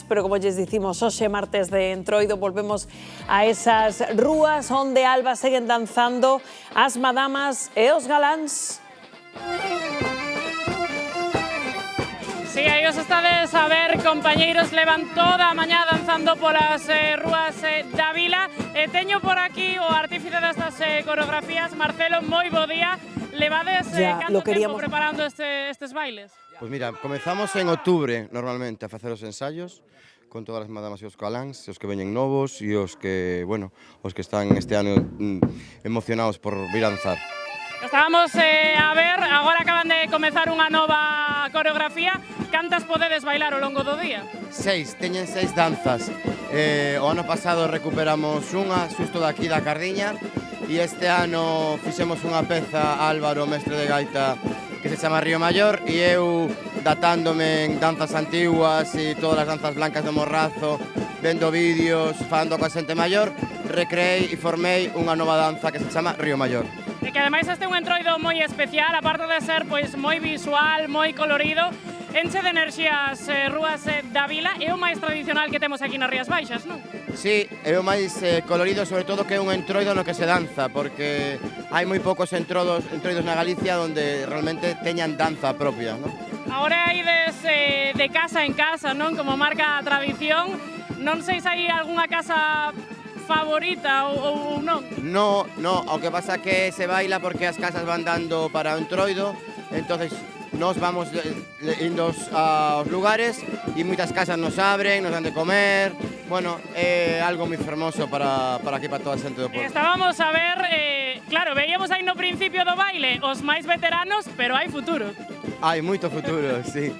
Pero como lles dicimos, hoxe martes de Entroido volvemos a esas rúas onde Alba seguen danzando as madamas e os galáns. Si, aí os estades a ver, compañeiros, levan toda a mañá danzando polas rúas da vila. Teño por aquí o artífice destas coreografías, Marcelo, moi bo día. Levades canto tempo preparando estes bailes? Pues mira, comezamos en outubro normalmente a facer os ensaios con todas as madamas e os galáns, os que veñen novos e os que, bueno, os que están este ano emocionados por vir a danzar. Estábamos a ver, agora acaban de comezar unha nova coreografía. Cantas podedes bailar ao longo do día? Teñen 6 danzas. O ano pasado recuperamos unha, xusto daqui da Cardiña, e este ano fixemos unha peza Álvaro, mestre de gaita, que se chama Río Mayor, e eu, datándome en danzas antiguas e todas as danzas blancas do Morrazo, vendo vídeos, falando coa xente maior, recreei e formei unha nova danza que se chama Río Mayor. E que ademais este é un entroido moi especial, aparte de ser pois moi visual, moi colorido, enche de enerxías rúas da vila, é o máis tradicional que temos aquí nas Rías Baixas, non? Sí, é o máis colorido, sobre todo que é un entroido no que se danza, porque hai moi poucos entroidos na Galicia onde realmente teñan danza propia, non? Agora hai de casa en casa, non? Como marca a tradición. Non sei se hai algunha casa favorita ou non? No, o que pasa que se baila porque as casas van dando para o entroido, entonces nos vamos indo aos lugares e moitas casas nos abren, nos dan de comer. Bueno, é algo moi fermoso para aquí, para toda a xente do povo. Estábamos a ver, claro, veíamos aí no principio do baile os máis veteranos, pero hai futuro. Hai moito futuro, sí.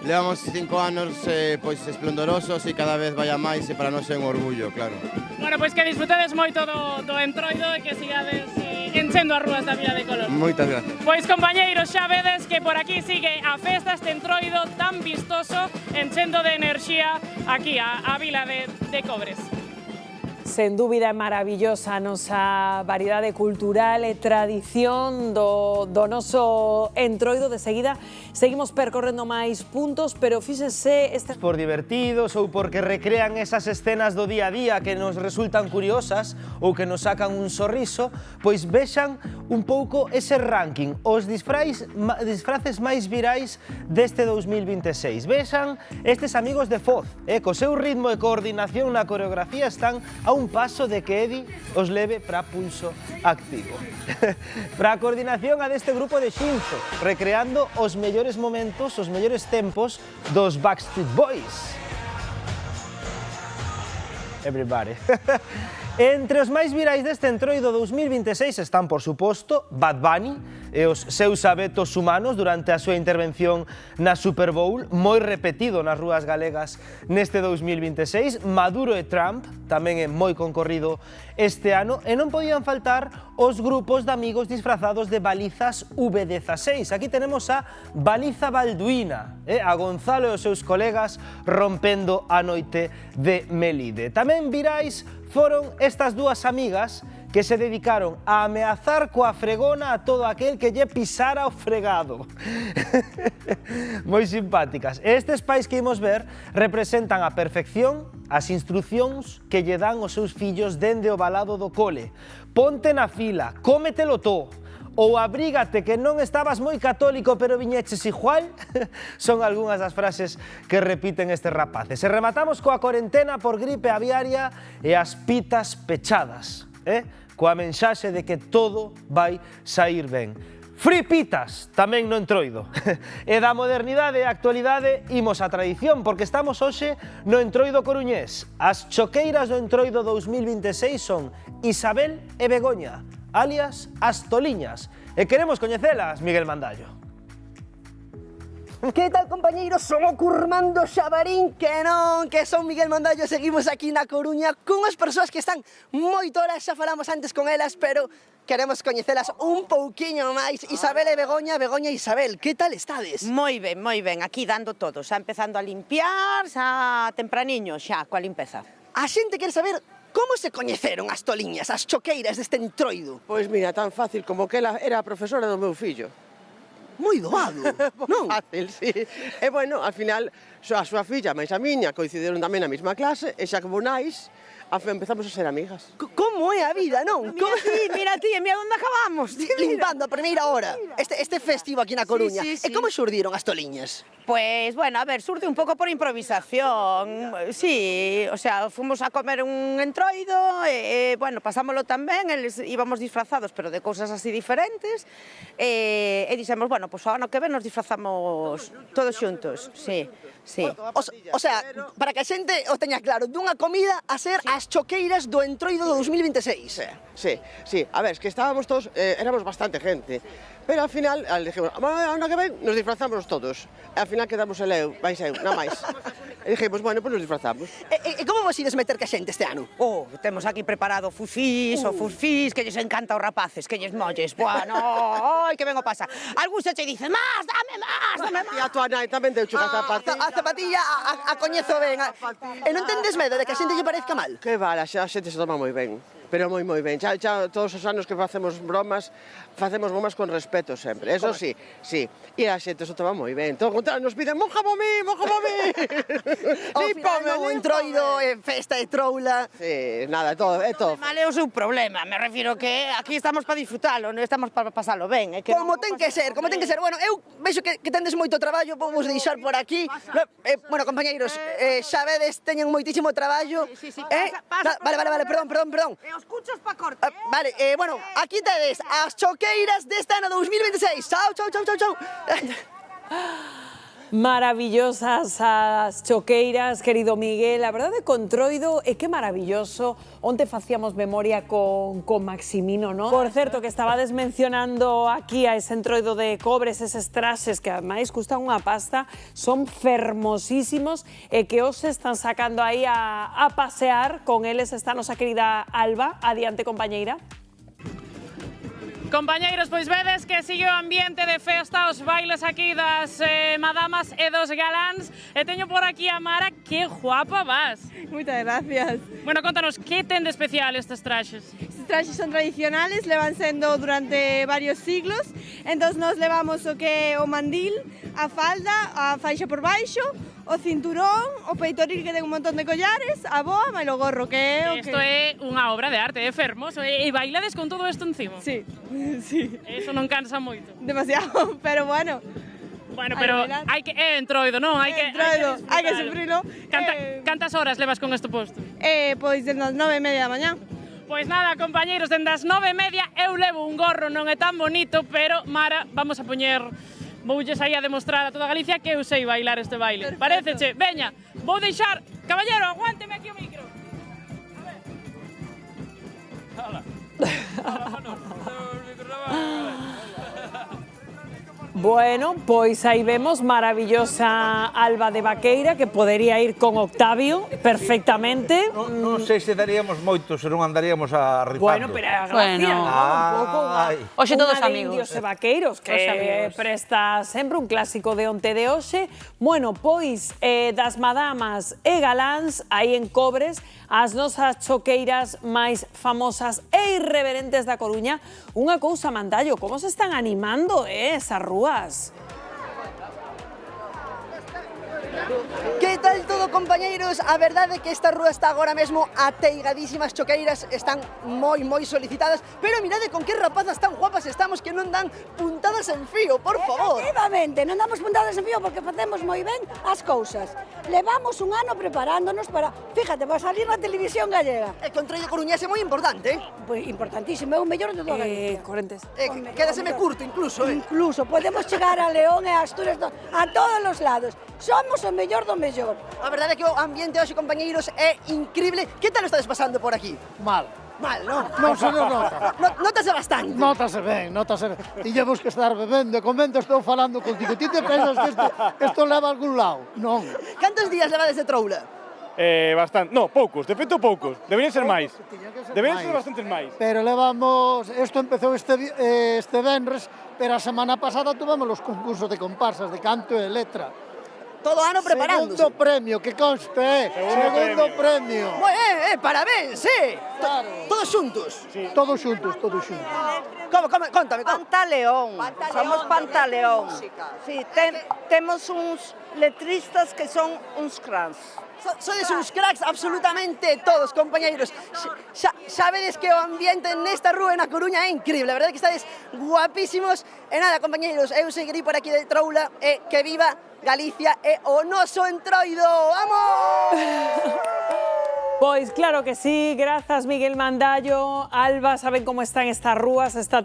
Levamos 5 anos pois esplendorosos e cada vez vai a máis e para nós é un orgullo, claro. Bueno, pois que disfrutedes moito do entroido e que sigades enchendo as rúas da Vila de Colón. Moitas gracias. Pois compañeiros, xa vedes que por aquí sigue a festa, este entroido tan vistoso, enchendo de enerxía aquí a Vila de Cobres. Sen dúbida é maravillosa a nosa variedade cultural e tradición do noso entroido. De seguida seguimos percorrendo máis puntos, pero fíxese... Por divertidos ou porque recrean esas escenas do día a día que nos resultan curiosas ou que nos sacan un sorriso, pois vexan un pouco ese ranking, os disfraces máis virais deste 2026. Vexan estes amigos de Foz, co seu ritmo e coordinación na coreografía están a un paso de que Edi os leve para pulso activo. Para a coordinación a deste grupo de Xinzo, recreando os mellores momentos, os mellores tempos dos Backstreet Boys. Everybody. Entre os máis virais deste entroido 2026 están, por suposto, Bad Bunny e os seus abetos humanos durante a súa intervención na Super Bowl, moi repetido nas rúas galegas neste 2026. Maduro e Trump tamén é moi concorrido este ano, e non podían faltar os grupos de amigos disfrazados de balizas V16. Aquí tenemos a Baliza Balduína, a Gonzalo e os seus colegas rompendo a noite de Melide. Tamén virais foron estas dúas amigas que se dedicaron a ameazar coa fregona a todo aquel que lle pisara o fregado. Moi simpáticas. Estes pais que imos ver representan a perfección as instruccións que lle dan os seus fillos dende o balado do cole. Ponte na fila, cómetelo todo, ou abrígate que non estabas moi católico pero viñeches igual. Son algunhas das frases que repiten estes rapaces. E rematamos coa corentena por gripe aviaria e as pitas pechadas, coa mensaxe de que todo vai sair ben. Free pitas, tamén no entroido. E da modernidade e actualidade imos á tradición, porque estamos hoxe no entroido coruñés. As choqueiras do entroido 2026 son Isabel e Begoña, alias as Toliñas, e queremos coñecelas, Miguel Mandallo. Que tal, compañeiros? Son o Curmando Xabarín, que non, que son Miguel Mandallo. Seguimos aquí na Coruña cunhas persoas que están moito horas, xa falamos antes con elas, pero queremos coñecelas un pouquiño máis. Isabel e Begoña, Begoña e Isabel, que tal estades? Moi ben, aquí dando todo, xa empezando a limpiar, xa tempraniño, xa, coa limpeza. A xente quere saber como se coñeceron as Toliñas, as choqueiras deste entroido. Pois mira, tan fácil como que ela era a profesora do meu fillo. moi doado, non? Fácil, sí. E, bueno, al final, a súa filla, máis a miña, coincidiron tamén na mesma clase, e xa que bonais, empezamos a ser amigas. Como é a vida, non? Mira ti, mira onde acabamos. Limpando a primeira hora este festivo aquí na Coruña. Sí, sí, sí. E como xurdiron as toliñas? Pues, bueno, a ver, surte un pouco por improvisación. Sí, o sea, fomos a comer un entroido, bueno, pasámoslo tan ben, eles íbamos disfrazados, pero de cousas así diferentes, e dixemos, bueno, pues ao ano que ven nos disfrazamos todos xuntos, sí. Sí. O sea, para que a xente o teña claro, dunha comida a ser as choqueiras do entroido do 2026. Sí, sí. A ver, es que estábamos todos, éramos bastante gente. Pero al final, dijimos, ano que ven, nos disfrazamos todos. E al final quedamos máis eu, nada máis. E dijimos, bueno, pues nos disfrazamos. E como vos ides meter que a xente este ano? Oh, temos aquí preparado fusfís, o fusfís, que lles encanta aos rapaces, que lles molles. Bueno, ai, que ben o pasa. Algún se che dice, más, dame más, dame E a tua nai tamén deu chuca zapatilla. A zapatilla a coñezo ben. E non tendes medo de que a xente lle parezca mal? Que vale, xa a xente se toma moi ben. Pero moi ben. Xa todos os anos que facemos bromas con respeto sempre. Eso sí, sí. E a xente se toma moi ben. Todo o contrario, nos piden, mójame a mí, mójame a mí. Ao final, o entroido, festa e troula. Sí, nada, é todo. Mal é o seu problema, me refiro que aquí estamos para disfrutalo, non estamos para pasalo ben. Que Como ten que ser, como ten que ser. Bueno, eu vexo que tendes moito traballo, vamos deixar por aquí. Bueno, compañeiros, xa vedes, teñen moitísimo traballo. Sí, Vale, perdón. Os cuchos pa corte, Vale, bueno, aquí tedes as choqueiras deste ano 2026. Chao. Maravillosas as choqueiras, querido Miguel. A verdade, con Troido, é que maravilloso. Onte facíamos memoria con Maximino, non? Por certo, que estabades mencionando aquí a ese entroido de cobres, eses traxes que ademais custan unha pasta, son fermosísimos e que os están sacando aí a pasear. Con eles está nosa querida Alba. Adiante, compañeira. Compañeiros, pois vedes que sigue o ambiente de festa, os bailes aquí das madamas e dos galáns. E teño por aquí a Mara, que guapa vas. Muchas gracias. Bueno, contanos, que ten de especial estes traxes? Estos trajes son tradicionales, levan sendo durante varios siglos. Entonces nos levamos o que é o mandil, a falda, a faixa por baixo, o cinturón, o peitoril que ten un montón de collares, a boa, e o gorro, que é o que... Isto é unha obra de arte, é fermoso. E bailades con todo isto encima? Sí, sí. Eso non cansa moito. Demasiado, pero bueno. Bueno, pero hai que é entroido, non? Hai que sufrilo. Cantas horas levas con este posto? Pois dende as 9:30 da mañá. Pois nada, compañeiros, dende as 9:30 eu levo un gorro, non é tan bonito, pero Mara, vamos a poñer, voulles aí a demostrar a toda Galicia que eu sei bailar este baile. Paréceche? Veña, vou deixar, caballero, aguánteme aquí o micro. A ver. Bueno, pois aí vemos maravillosa Alba de Vaqueira, que podería ir con Octavio perfectamente. Non sei se daríamos moito, se non andaríamos a rifando. Bueno, pero a gracia, ¿no? Un pouco Hoxe todos unha de amigos. Indios e Vaqueiros, que presta sempre un clásico de onte de hoxe. Bueno, pois das madamas e galáns, aí en Cobres, as nosas choqueiras máis famosas e irreverentes da Coruña. Unha cousa, Mandallo, como se están animando esas rúas? Que tal todo, compañeiros? A verdade é que esta rúa está agora mesmo ateigadísimas, choqueiras están moi solicitadas, pero mirade con que rapazas tan guapas estamos que non dan puntadas en fío, por favor. Efectivamente, non damos puntadas en fío porque facemos moi ben as cousas. Levamos un ano preparándonos para, fíjate, para salir na televisión gallega. E controllo coruñés é moi importante. Pois importantísimo, é o mellor de toda Galicia. Correntes. Quédaseme curto, incluso. Incluso, podemos chegar a León e a Asturias, a todos os lados. Somos o mellor do mellor. A verdade é que o ambiente hoxe, compañeiros, é increíble. Que tal estades pasando por aquí? Mal. Mal, non? Non se nos nota. Notase bastante. Notase ben. Tiñemos que estar bebendo e comendo, estou falando contigo. Ti te pensas que isto leva a algún lado? Non. Cantos días levades de troula? Bastante. No, poucos, de feito poucos. Deberían ser máis. Deberían ser bastantes máis. Pero levamos... Isto empezou este venres, pero a semana pasada tuvemos os concursos de comparsas de canto e letra. Todo ano preparándose. Segundo premio, que conste, segundo premio. Parabéns, Claro. Todos xuntos. Sí. Todos xuntos. Como, contame. Pantaleón. Somos Pantaleón. Sí, temos uns letristas que son uns crans. Sodes uns cracks absolutamente todos, compañeiros. Sabedes que o ambiente nesta rúa na Coruña é increíble, a verdade que estades guapísimos. E nada, compañeiros, eu seguirei por aquí de troula e que viva Galicia e o noso entroido. Vamos! Pois claro que sí, grazas Miguel Mandallo. Alba, saben como están estas rúas, está